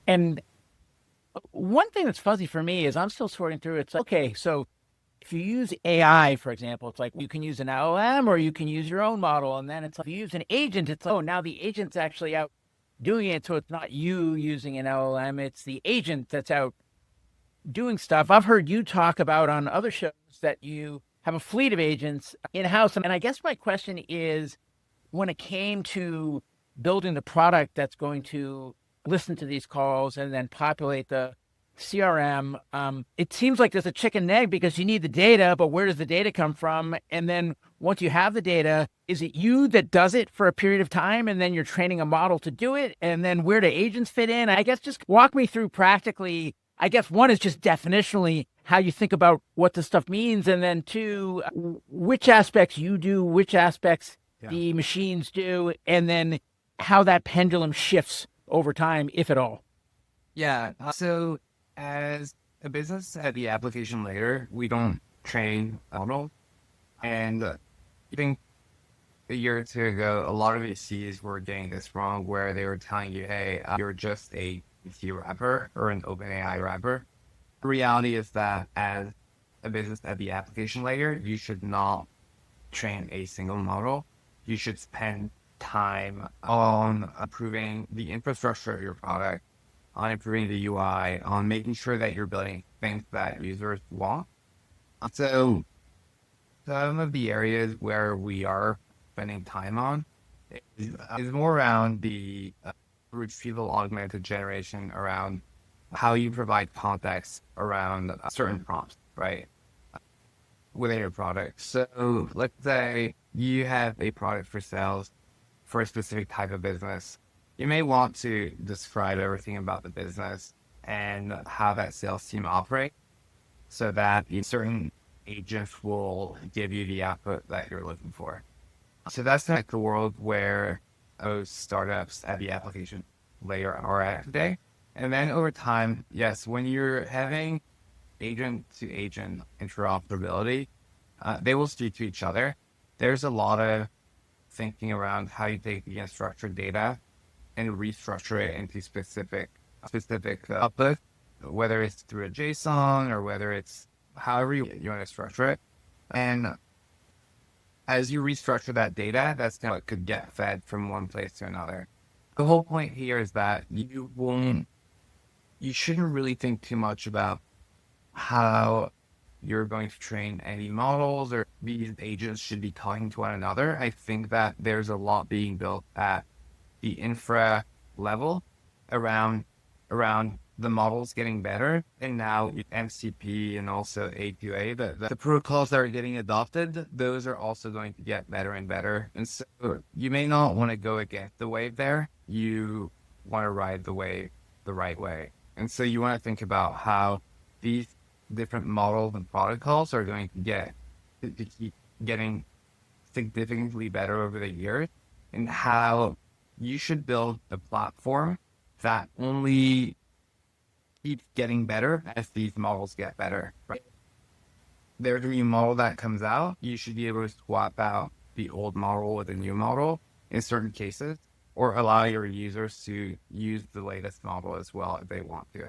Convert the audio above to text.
And one thing that's fuzzy for me is I'm still sorting through. It's like, okay, so if you use AI, for example, it's like you can use an LLM or you can use your own model. And then it's like, if you use an agent, it's like, oh, now the agent's actually out doing it. So it's not you using an LLM, it's the agent that's out doing stuff. I've heard you talk about on other shows that you have a fleet of agents in house. And I guess my question is when it came to building the product that's going to listen to these calls and then populate the CRM, it seems like there's a chicken and egg because you need the data, but where does the data come from? And then once you have the data, is it you that does it for a period of time and then you're training a model to do it? And then where do agents fit in? I guess just walk me through practically. I guess one is just definitionally how you think about what this stuff means. And then two, which aspects you do, which aspects the machines do, and then how that pendulum shifts over time, if at all. Yeah. So as a business at the application layer, we don't train a model. And I think a year or two ago, a lot of VCs were getting this wrong where they were telling you, hey, you're just a VC wrapper or an OpenAI wrapper. The reality is that as a business at the application layer, you should not train a single model. You should spend time on improving the infrastructure of your product, on improving the UI, on making sure that you're building things that users want. So some of the areas where we are spending time on is more around the retrieval augmented generation, around how you provide context around certain prompts, right? Within your product. So let's say you have a product for sales for a specific type of business. You may want to describe everything about the business and how that sales team operates so that a certain agent will give you the output that you're looking for. So that's like the world where those startups at the application layer are at today. And then over time, yes, when you're having agent to agent interoperability, they will speak to each other. There's a lot of thinking around how you take the unstructured data and restructure it into specific output, whether it's through a JSON or whether it's however you want to structure it. And as you restructure that data, that's kind of what could get fed from one place to another. The whole point here is that you shouldn't really think too much about how you're going to train any models or these agents should be talking to one another. I think that there's a lot being built at the infra level around the models getting better. And now MCP and also AQA, the protocols that are getting adopted, those are also going to get better and better. And so you may not want to go against the wave there. You want to ride the wave the right way. And so you want to think about how these different models and protocols are going to keep getting significantly better over the years, and how you should build a platform that only keeps getting better as these models get better. Right? There's a new model that comes out, you should be able to swap out the old model with a new model in certain cases, or allow your users to use the latest model as well if they want to.